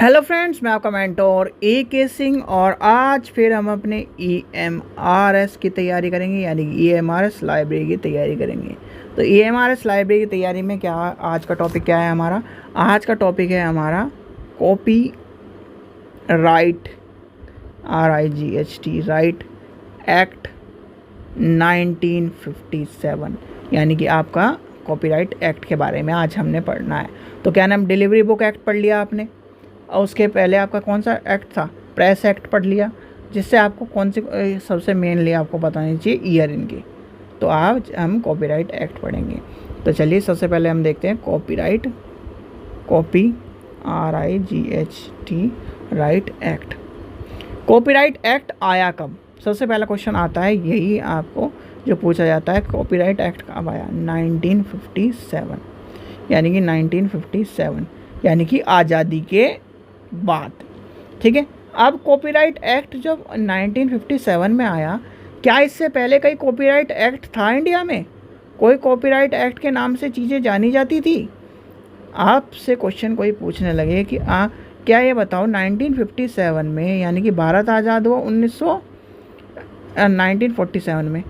Hello friends, मैं आपका mentor के सिंह और आज फिर हम अपने EMRS की तैयारी करेंगे, यानी कि EMRS लाइब्रेरी की तैयारी करेंगे। तो EMRS लाइब्रेरी की तैयारी में क्या आज का टॉपिक क्या है हमारा? आज का टॉपिक है हमारा copy right, RIGHT right act 1957, यानी कि आपका कॉपीराइट एक्ट के बारे में आज हमने पढ़ना है। तो क्या नाम, डिलीवरी बुक एक्ट पढ़ लिया आपने, और उसके पहले आपका कौन सा एक्ट था? प्रेस एक्ट पढ़ लिया, जिससे आपको कौन सी सबसे मेनली आपको बतानी चाहिए ईयर इनकी। तो आज हम कॉपीराइट एक्ट पढ़ेंगे। तो चलिए सबसे पहले हम देखते हैं copyright, copy RIGHT right act. Copyright act आया कब? सबसे पहला क्वेश्चन आता है यही आपको जो पूछा जाता है, कॉपीराइट एक्ट कब आया? 1957, यानी कि 1957 यानी कि आज़ादी के बाद। ठीक है, अब कॉपीराइट एक्ट जब 1957 में आया, क्या इससे पहले कहीं कॉपीराइट एक्ट था इंडिया में? कोई कॉपीराइट एक्ट के नाम से चीज़ें जानी जाती थी? आपसे क्वेश्चन कोई पूछने लगे कि क्या ये बताओ 1957 में, यानी कि भारत आज़ाद हुआ 1947 में,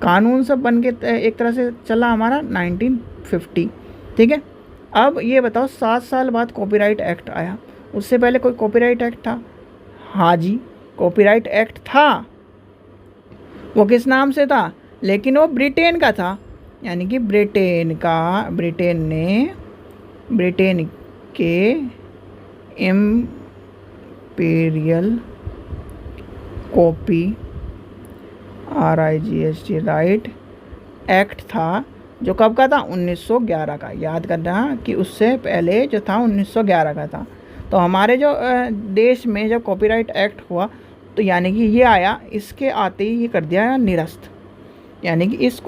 कानून सब बन के एक तरह से चला हमारा 1950। ठीक है, अब ये बताओ 7 साल बाद कॉपीराइट एक्ट आया, उससे पहले कोई कॉपीराइट एक्ट था? हाँ जी, कॉपीराइट एक्ट था। वो किस नाम से था? लेकिन वो ब्रिटेन का था, यानी कि ब्रिटेन के imperial copy RIGHT right act था, जो कब का था? 1911 का। याद करना कि उससे पहले जो था 1911 का था। तो हमारे जो देश में जब कॉपीराइट एक्ट हुआ, तो यानी कि ये आया, इसके आते ही ये कर दिया निरस्त, यानी कि इस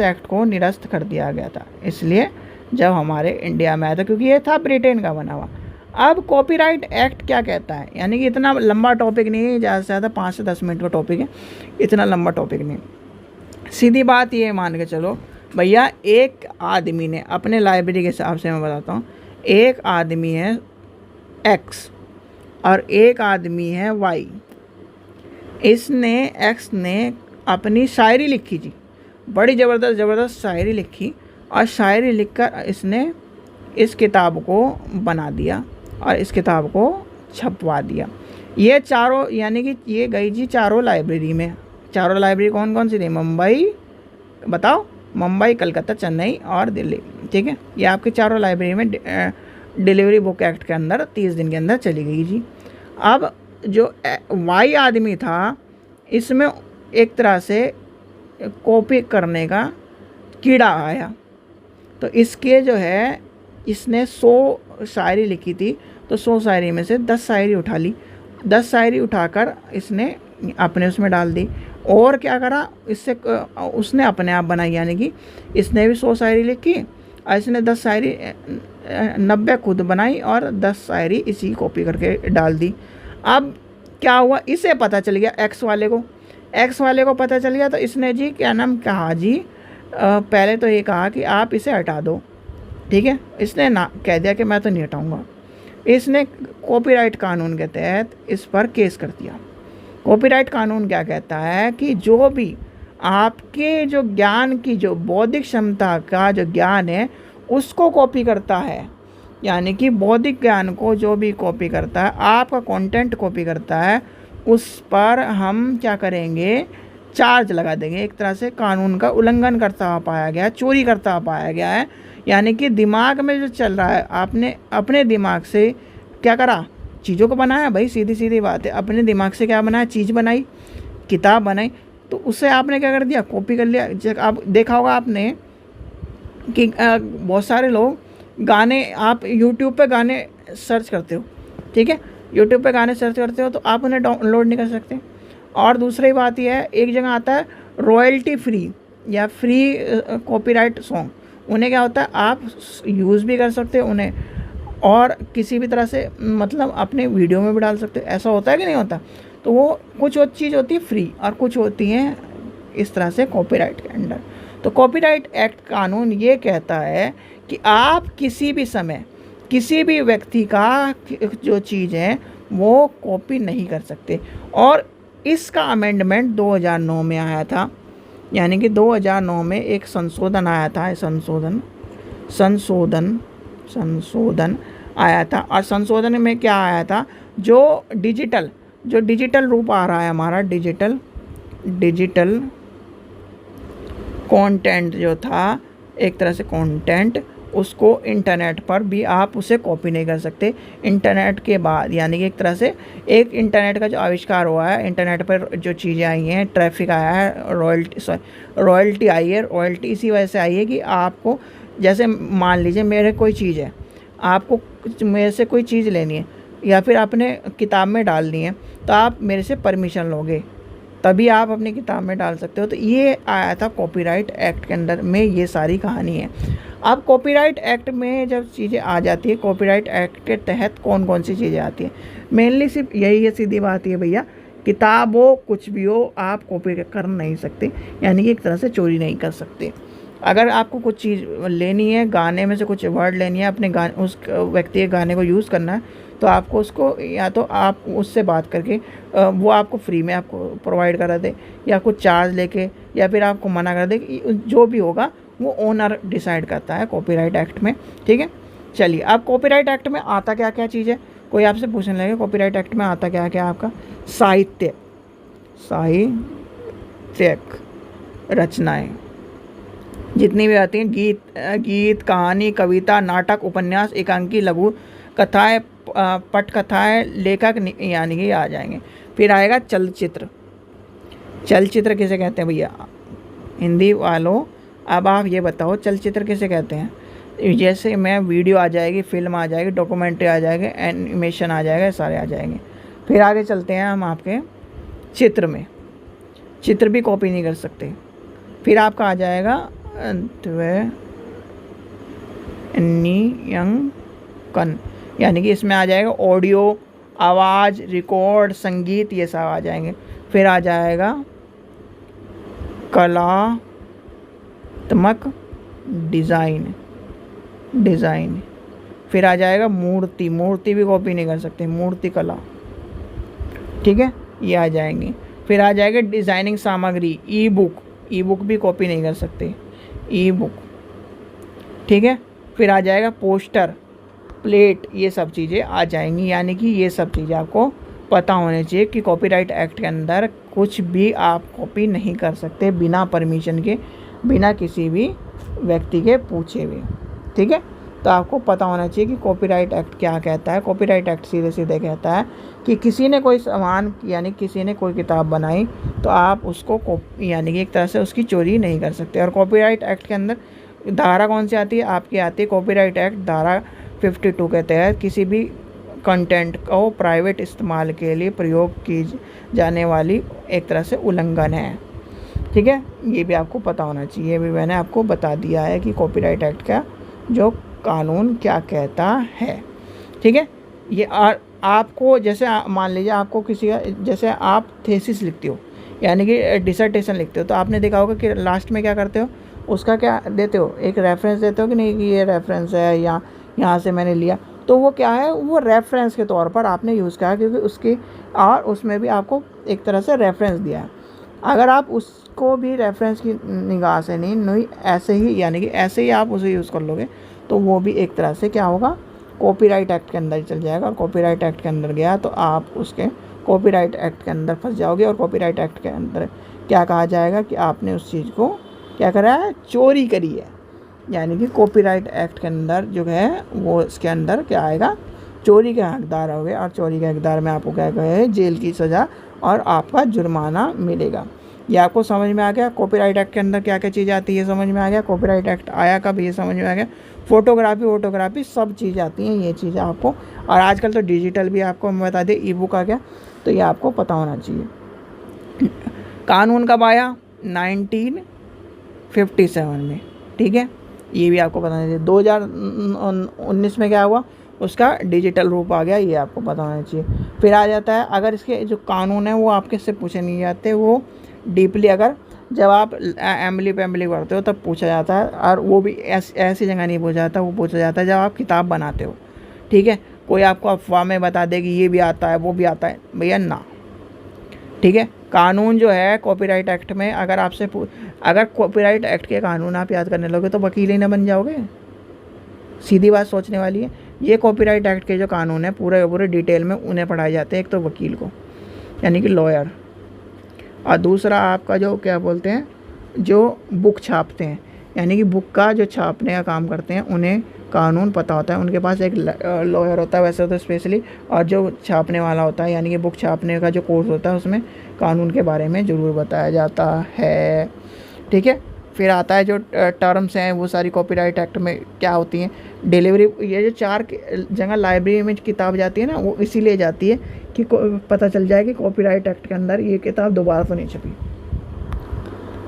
एक्ट को निरस्त कर दिया गया था। इसलिए जब हमारे इंडिया में आया था, क्योंकि ये था ब्रिटेन का बना हुआ। अब कॉपीराइट एक्ट क्या कहता है, यानी कि इतना लंबा टॉपिक नहीं है, ज़्यादा से ज़्यादा 5 से 10 मिनट का टॉपिक है, इतना लंबा टॉपिक नहीं। सीधी बात ये मान के चलो भैया, एक आदमी ने अपने लाइब्रेरी के हिसाब से मैं बताता हूँ, एक आदमी है X और एक आदमी है Y। X ने अपनी शायरी लिखी जी, बड़ी ज़बरदस्त शायरी लिखी, और शायरी लिखकर इसने इस किताब को बना दिया और इस किताब को छपवा दिया। ये चारों, यानी कि ये गई जी चारों लाइब्रेरी में। चारों लाइब्रेरी कौन कौन सी थी? मुंबई, बताओ, मुंबई, कलकत्ता, चेन्नई और दिल्ली। ठीक है, ये आपके चारों लाइब्रेरी में डिलीवरी बुक एक्ट के अंदर 30 दिन के अंदर चली गई जी। अब जो Y आदमी था, इसमें एक तरह से कॉपी करने का कीड़ा आया, तो इसके जो है, इसने 100 शायरी लिखी थी, तो 100 शायरी में से 10 शायरी उठा ली, 10 शायरी उठाकर इसने अपने उसमें डाल दी। और क्या करा, इससे उसने अपने आप बनाई, यानी कि इसने भी 100 शायरी लिखी और इसने 10 शायरी 90 खुद बनाई और 10 शायरी इसी कॉपी करके डाल दी। अब क्या हुआ, इसे पता चल गया X वाले को पता चल गया, तो इसने जी क्या नाम कहा जी, पहले तो ये कहा कि आप इसे हटा दो। ठीक है, इसने ना कह दिया कि मैं तो नहीं हटाऊँगा। इसने कॉपीराइट कानून के तहत इस पर केस कर दिया। कॉपीराइट कानून क्या कहता है कि जो भी आपके जो ज्ञान की, जो बौद्धिक क्षमता का जो ज्ञान है, उसको कॉपी करता है, यानी कि बौद्धिक ज्ञान को जो भी कॉपी करता है, आपका कंटेंट कॉपी करता है, उस पर हम क्या करेंगे? चार्ज लगा देंगे। एक तरह से कानून का उल्लंघन करता हुआ पाया गया है, चोरी करता हुआ पाया गया है। यानी कि दिमाग में जो चल रहा है, आपने अपने दिमाग से क्या करा? चीज़ों को बनाया। भाई सीधी बात है, अपने दिमाग से क्या बनाया? चीज़ बनाई, किताब बनाई, तो उससे आपने क्या कर दिया? कॉपी कर लिया। जब आप देखा होगा आपने कि बहुत सारे लोग गाने, आप यूट्यूब पे गाने सर्च करते हो, ठीक है, यूट्यूब पे गाने सर्च करते हो, तो आप उन्हें डाउनलोड नहीं कर सकते। और दूसरी बात यह है, एक जगह आता है रॉयल्टी फ्री या फ्री कॉपीराइट सॉन्ग, उन्हें क्या होता है, आप यूज़ भी कर सकते हो उन्हें, और किसी भी तरह से मतलब अपने वीडियो में भी डाल सकते हो। ऐसा होता है कि नहीं होता? तो वो कुछ चीज़ होती है फ्री और कुछ होती हैं इस तरह से कॉपीराइट के अंडर। तो कॉपीराइट एक्ट कानून ये कहता है कि आप किसी भी समय किसी भी व्यक्ति का जो चीज़ है वो कॉपी नहीं कर सकते। और इसका अमेंडमेंट 2009 में आया था, यानी कि 2009 में एक संशोधन आया था, संशोधन आया था। और संशोधन में क्या आया था, जो डिजिटल रूप आ रहा है हमारा, डिजिटल कंटेंट जो था, एक तरह से कंटेंट, उसको इंटरनेट पर भी आप उसे कॉपी नहीं कर सकते। इंटरनेट के बाद, यानी कि एक तरह से एक इंटरनेट का जो आविष्कार हुआ है, इंटरनेट पर जो चीज़ें आई हैं, ट्रैफिक आया है, रॉयल्टी आई है। रॉयल्टी इसी वजह से आई है कि आपको, जैसे मान लीजिए मेरे कोई चीज़ है, आपको मेरे से कोई चीज़ लेनी है या फिर आपने किताब में डालनी है, तो आप मेरे से परमिशन लोगे तभी आप अपनी किताब में डाल सकते हो। तो ये आया था कॉपीराइट एक्ट के अंदर में, ये सारी कहानी है। अब कॉपीराइट एक्ट में जब चीज़ें आ जाती है, कॉपीराइट एक्ट के तहत कौन कौन सी चीज़ें आती हैं, मेनली सिर्फ यही है, सीधी बात ये भैया, किताब हो कुछ भी हो, आप कॉपी कर नहीं सकते, यानी कि एक तरह से चोरी नहीं कर सकते। अगर आपको कुछ चीज़ लेनी है, गाने में से कुछ वर्ड लेनी है, अपने गाने, उस व्यक्ति के गाने को यूज़ करना है, तो आपको उसको, या तो आप उससे बात करके वो आपको फ्री में आपको प्रोवाइड करा दे, या कुछ चार्ज लेके, या फिर आपको मना कर दे, जो भी होगा वो ओनर डिसाइड करता है कॉपीराइट एक्ट में। ठीक है, चलिए अब कॉपीराइट एक्ट में आता क्या क्या चीज़ है, कोई आपसे पूछने लगे कॉपीराइट एक्ट में आता क्या क्या आपका, साहित्यिक रचनाएं जितनी भी आती हैं, गीत, कहानी, कविता, नाटक, उपन्यास, एकांकी, लघु कथाएं, पटकथाएं, लेखक, यानी कि आ जाएंगे। फिर आएगा चलचित्र किसे कहते हैं भैया, हिंदी वालों अब आप ये बताओ चलचित्र किसे कहते हैं। जैसे मैं वीडियो आ जाएगी, फिल्म आ जाएगी, डॉक्यूमेंट्री आ जाएगी, एनिमेशन आ जाएगा, सारे आ जाएंगे। फिर आगे चलते हैं हम आपके चित्र में, चित्र भी कॉपी नहीं कर सकते। फिर आपका आ जाएगा ध्वन्यांकन, यानी कि इसमें आ जाएगा ऑडियो, आवाज़, रिकॉर्ड, संगीत, ये सब आ जाएंगे। फिर आ जाएगा कलात्मक डिज़ाइन। फिर आ जाएगा मूर्ति भी कॉपी नहीं कर सकते, मूर्ति कला, ठीक है, ये आ जाएंगे। फिर आ जाएगा डिज़ाइनिंग सामग्री, ई बुक भी कॉपी नहीं कर सकते, ई बुक, ठीक है। फिर आ जाएगा पोस्टर, प्लेट, ये सब चीज़ें आ जाएंगी। यानी कि ये सब चीज़ें आपको पता होने चाहिए कि कॉपीराइट एक्ट के अंदर कुछ भी आप कॉपी नहीं कर सकते बिना परमिशन के, बिना किसी भी व्यक्ति के पूछे हुए, ठीक है। तो आपको पता होना चाहिए कि कॉपीराइट एक्ट क्या कहता है। कॉपीराइट एक्ट सीधे सीधे कहता है कि किसी ने कोई सामान, यानी किसी ने कोई किताब बनाई, तो आप उसको यानी कि एक तरह से उसकी चोरी नहीं कर सकते। और कॉपीराइट एक्ट के अंदर धारा कौन सी आती है, आपकी आती है कॉपीराइट एक्ट धारा 52 के तहत किसी भी कंटेंट को प्राइवेट इस्तेमाल के लिए प्रयोग की जाने वाली एक तरह से उल्लंघन है, ठीक है। ये भी आपको पता होना चाहिए, ये भी मैंने आपको बता दिया है कि कॉपीराइट एक्ट का जो कानून क्या कहता है, ठीक है। ये और आपको जैसे मान लीजिए आपको किसी का, जैसे आप थीसिस लिखते हो, यानी कि डिसर्टेशन लिखते हो, तो आपने देखा होगा कि लास्ट में क्या करते हो, उसका क्या देते हो, एक रेफरेंस देते हो कि नहीं, कि ये रेफरेंस है या यहाँ से मैंने लिया। तो वो क्या है, वो रेफरेंस के तौर पर आपने यूज़ किया, क्योंकि उसकी और उसमें भी आपको एक तरह से रेफरेंस दिया है। अगर आप उसको भी रेफरेंस की निगाह से नहीं ऐसे ही, यानी कि ऐसे ही आप उसे यूज़ कर लोगे, तो वो भी एक तरह से क्या होगा, कॉपीराइट एक्ट के अंदर चल जाएगा। और कॉपीराइट एक्ट के अंदर गया तो आप उसके कॉपीराइट एक्ट के अंदर फंस जाओगे। और कॉपीराइट एक्ट के अंदर क्या कहा जाएगा कि आपने उस चीज़ को क्या करा है, चोरी करी है। यानी कि कॉपीराइट एक्ट के अंदर जो है वो इसके अंदर क्या आएगा, चोरी के हकदार हो गए। और चोरी के हकदार में आपको क्या कहे, जेल की सज़ा और आपका जुर्माना मिलेगा। ये आपको समझ में आ गया। कॉपीराइट एक्ट के अंदर क्या क्या चीज़ें आती है समझ में आ गया। कॉपीराइट एक्ट आया कब, ये समझ में आ गया। फोटोग्राफी सब चीज़ें आती हैं, ये चीज़ें आपको। और आजकल तो डिजिटल भी आपको मैं बता दें, ई बुक आ गया, तो ये आपको पता होना चाहिए। कानून कब आया, 1957 में, ठीक है। ये भी आपको पता होना चाहिए। 2019 में क्या हुआ, उसका डिजिटल रूप आ गया, ये आपको पता होना चाहिए। फिर आ जाता है, अगर इसके जो कानून है वो आपके से पूछे नहीं जाते, वो डीपली अगर जब आप एमली पढ़ते हो तब पूछा जाता है। और वो भी ऐसी जगह नहीं पूछा जाता, वो पूछा जाता है जब आप किताब बनाते हो। ठीक है। कोई आपको अफवाह में बता दे कि ये भी आता है वो भी आता है, भैया ना, ठीक है। कानून जो है कॉपीराइट एक्ट में, अगर कॉपीराइट एक्ट के कानून आप याद करने लोगे तो वकील ही ना बन जाओगे, सीधी बात सोचने वाली है। ये कॉपीराइट एक्ट के जो कानून है पूरे पूरे डिटेल में उन्हें पढ़ाए जाते हैं, एक तो वकील को यानी कि लॉयर, और दूसरा आपका जो क्या बोलते हैं जो बुक छापते हैं, यानी कि बुक का जो छापने का काम करते हैं उन्हें कानून पता होता है, उनके पास एक लॉयर होता है वैसे तो स्पेशली, और जो छापने वाला होता है यानी कि बुक छापने का जो कोर्स होता है उसमें कानून के बारे में ज़रूर बताया जाता है, ठीक है। फिर आता है जो टर्म्स हैं वो सारी कॉपीराइट एक्ट में क्या होती हैं। डिलीवरी, ये जो 4 जगह लाइब्रेरी में किताब जाती है ना, वो इसीलिए जाती है कि पता चल जाए कि कॉपीराइट एक्ट के अंदर ये किताब दोबारा तो नहीं छपी,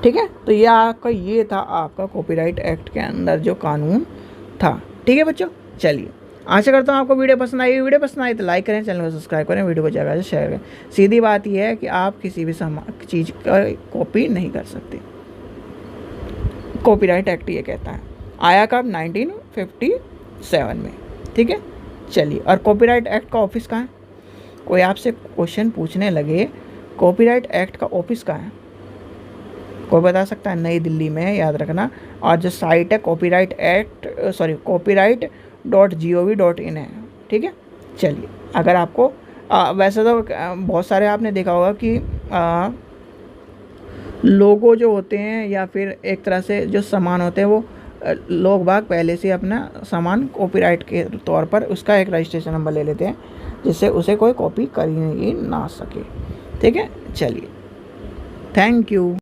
ठीक है। तो ये था आपका कॉपीराइट एक्ट के अंदर जो कानून था, ठीक है बच्चों। चलिए, आशा करता हूँ आपको वीडियो पसंद आई। वीडियो पसंद आई तो लाइक करें, चैनल को सब्सक्राइब करें, वीडियो को ज़्यादा से शेयर करें। सीधी बात यह है कि आप किसी भी चीज़ का कॉपी नहीं कर सकते, कॉपीराइट एक्ट ये कहता है। आया कब? 1957 में, ठीक है। चलिए, और कॉपीराइट एक्ट का ऑफिस कहाँ है? कोई आपसे क्वेश्चन पूछने लगे कॉपीराइट एक्ट का ऑफिस कहाँ है, कोई बता सकता है? नई दिल्ली में है, याद रखना। और जो साइट है copyright.gov.in है, ठीक है। चलिए, अगर आपको वैसे तो बहुत सारे आपने देखा होगा कि लोगो जो होते हैं या फिर एक तरह से जो सामान होते हैं वो लोग बाग पहले से अपना सामान कॉपीराइट के तौर पर उसका एक रजिस्ट्रेशन नंबर ले लेते हैं जिससे उसे कोई कॉपी कर ही ना सके, ठीक है। चलिए, थैंक यू।